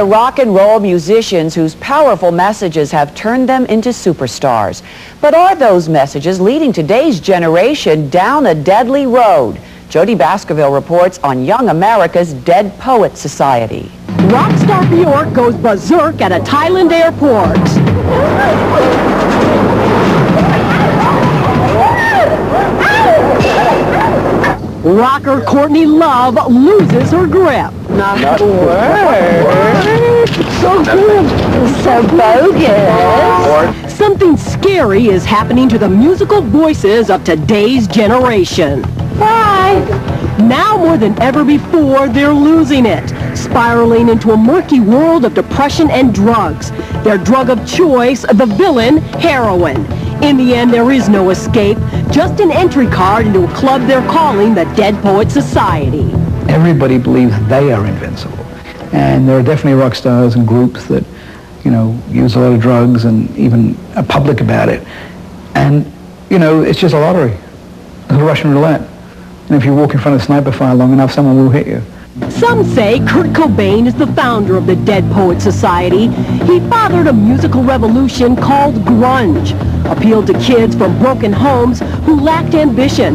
The rock and roll musicians whose powerful messages have turned them into superstars. But are those messages leading today's generation down a deadly road? Jody Baskerville reports on Young America's Dead Poets Society. Rock star Bjork goes berserk at a Thailand airport. Rocker Courtney Love loses her grip. Not word. So good. So bogus. Something scary is happening to the musical voices of today's generation. Why? Now more than ever before, they're losing it, spiraling into a murky world of depression and drugs. Their drug of choice, the villain, heroin. In the end, there is no escape, just an entry card into a club they're calling the Dead Poets Society. Everybody believes they are invincible. And there are definitely rock stars and groups that, you know, use a lot of drugs and even are public about it. And, you know, it's just a lottery. It's a Russian roulette. And if you walk in front of a sniper fire long enough, someone will hit you. Some say Kurt Cobain is the founder of the Dead Poets Society. He fathered a musical revolution called grunge, appealed to kids from broken homes who lacked ambition.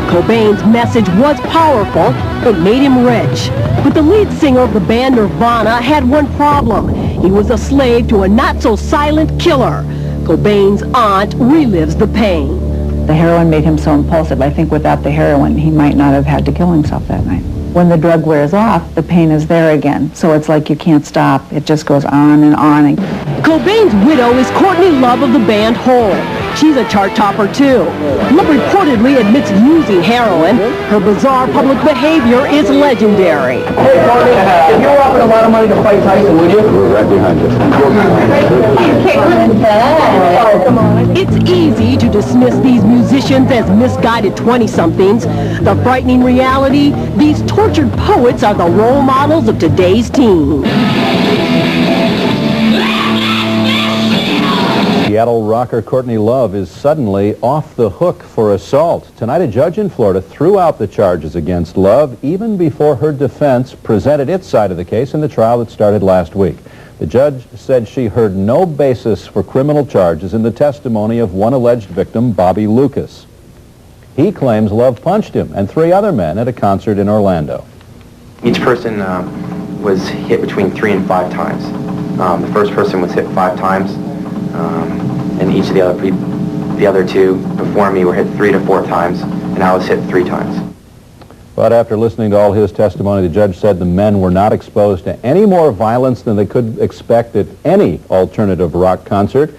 Cobain's message was powerful. It made him rich. But the lead singer of the band Nirvana had one problem. He was a slave to a not-so-silent killer. Cobain's aunt relives the pain. The heroin made him so impulsive. I think without the heroin, he might not have had to kill himself that night. When the drug wears off, the pain is there again. So it's like you can't stop. It just goes on and on. Cobain's widow is Courtney Love of the band Hole. She's a chart topper, too. Love reportedly admits using heroin. Her bizarre public behavior is legendary. Hey, Courtney, if you were offered a lot of money to fight Tyson, would you? We're right behind you. Oh, come on. It's easy to dismiss these musicians as misguided 20-somethings. The frightening reality, these tortured poets are the role models of today's teens. Seattle rocker Courtney Love is suddenly off the hook for assault. Tonight, a judge in Florida threw out the charges against Love even before her defense presented its side of the case in the trial that started last week. The judge said she heard no basis for criminal charges in the testimony of one alleged victim, Bobby Lucas. He claims Love punched him and 3 other men at a concert in Orlando. Each person was hit between 3 and 5 times. The first person was hit 5 times. And each of the other 2 before me were hit 3 to 4 times, and I was hit 3 times. But after listening to all his testimony, the judge said the men were not exposed to any more violence than they could expect at any alternative rock concert.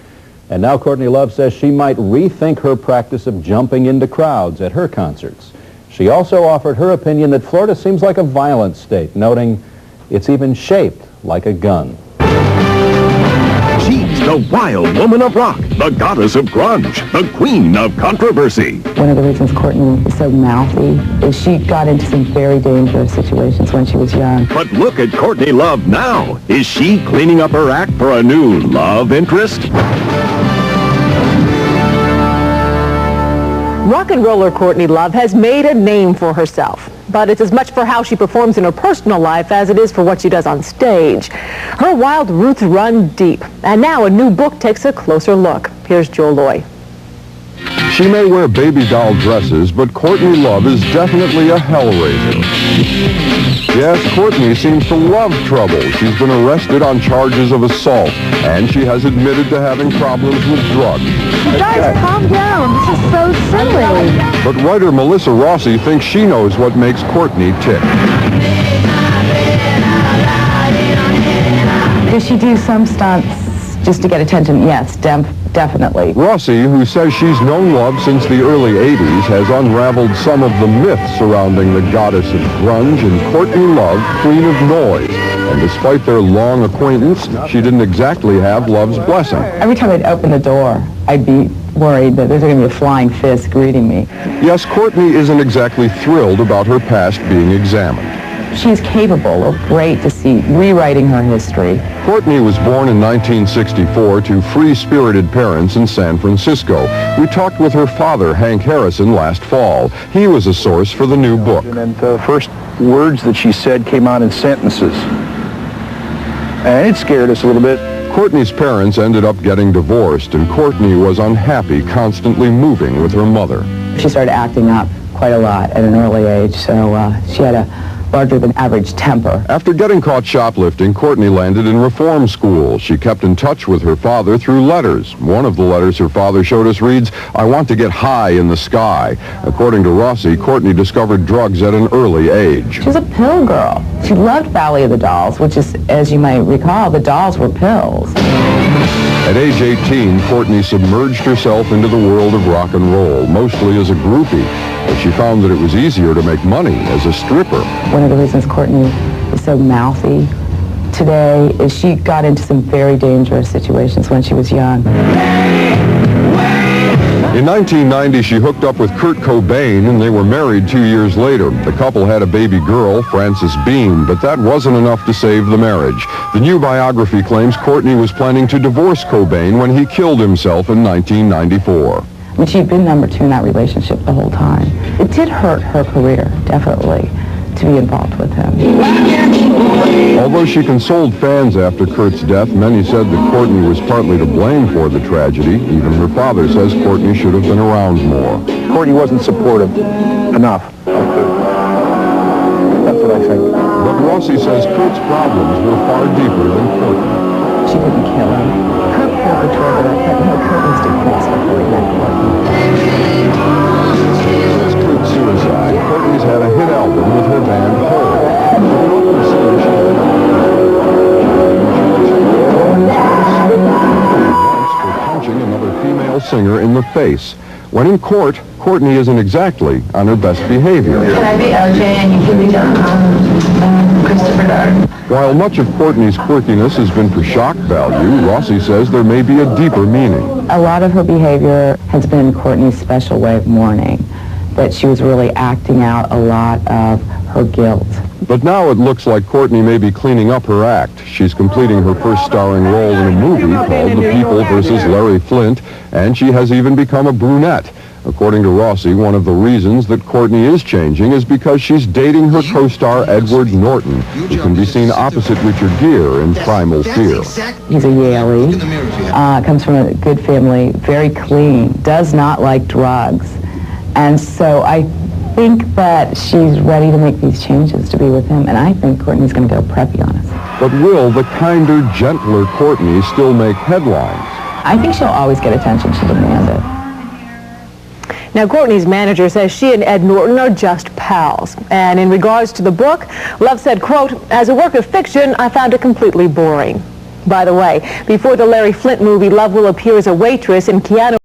And now Courtney Love says she might rethink her practice of jumping into crowds at her concerts. She also offered her opinion that Florida seems like a violent state, noting it's even shaped like a gun. She's the wild woman of rock, the goddess of grunge, the queen of controversy. One of the reasons Courtney is so mouthy is she got into some very dangerous situations when she was young. But look at Courtney Love now. Is she cleaning up her act for a new love interest? Rock and roller Courtney Love has made a name for herself, but it's as much for how she performs in her personal life as it is for what she does on stage. Her wild roots run deep, and now a new book takes a closer look. Here's Joel Loy. She may wear baby doll dresses, but Courtney Love is definitely a hellraiser. Yes, Courtney seems to love trouble. She's been arrested on charges of assault, and she has admitted to having problems with drugs. Guys, calm down. This is so silly. But writer Melissa Rossi thinks she knows what makes Courtney tick. Does she do some stunts just to get attention? Yes, definitely. Rossi, who says she's known Love since the early 80s, has unraveled some of the myths surrounding the goddess of grunge and Courtney Love, queen of noise. And despite their long acquaintance, she didn't exactly have Love's blessing. Every time I'd open the door, I'd be worried that there's going to be a flying fist greeting me. Yes, Courtney isn't exactly thrilled about her past being examined. She's capable of great deceit, rewriting her history. Courtney was born in 1964 to free-spirited parents in San Francisco. We talked with her father, Hank Harrison, last fall. He was a source for the new book. And the first words that she said came out in sentences. And it scared us a little bit. Courtney's parents ended up getting divorced, and Courtney was unhappy, constantly moving with her mother. She started acting up quite a lot at an early age, so she had a larger than average temper. After getting caught shoplifting, Courtney landed in reform school. She kept in touch with her father through letters. One of the letters her father showed us reads, "I want to get high in the sky." According to Rossi, Courtney discovered drugs at an early age. She was a pill girl. She loved Valley of the Dolls, which is, as you might recall, the dolls were pills. At age 18, Courtney submerged herself into the world of rock and roll, mostly as a groupie, but she found that it was easier to make money as a stripper. One of the reasons Courtney is so mouthy today is she got into some very dangerous situations when she was young. In 1990, she hooked up with Kurt Cobain, and they were married 2 years later. The couple had a baby girl, Frances Bean, but that wasn't enough to save the marriage. The new biography claims Courtney was planning to divorce Cobain when he killed himself in 1994. I mean, she'd been number 2 in that relationship the whole time. It did hurt her career, definitely, to be involved with him. Although she consoled fans after Kurt's death, many said that Courtney was partly to blame for the tragedy. Even her father says Courtney should have been around more. Courtney wasn't supportive enough. That's what I think. But Rossi says Kurt's problems were far deeper than Courtney. She didn't kill him. Kurt pulled the trigger, but no, Kurt was depressed before he met Courtney. Since Kurt's suicide, Courtney's had a hit album with her band Hole. For punching another female singer in the face. When in court, Courtney isn't exactly on her best behavior. Can I be LJ and you can be Christopher Dart? While much of Courtney's quirkiness has been for shock value, Rossi says there may be a deeper meaning. A lot of her behavior has been Courtney's special way of mourning, that she was really acting out a lot of her guilt. But now it looks like Courtney may be cleaning up her act. She's completing her first starring role in a movie called The People vs. Larry Flint, and she has even become a brunette. According to Rossi, one of the reasons that Courtney is changing is because she's dating her co-star Edward Norton, who can be seen opposite Richard Gere in Primal Fear. He's a Yalie, comes from a good family, very clean, does not like drugs. And so I think that she's ready to make these changes to be with him, and I think Courtney's going to go preppy on us. But will the kinder, gentler Courtney still make headlines? I think she'll always get attention. She demands it. Now, Courtney's manager says she and Ed Norton are just pals. And in regards to the book, Love said, quote, "As a work of fiction, I found it completely boring." By the way, before the Larry Flint movie, Love will appear as a waitress in Keanu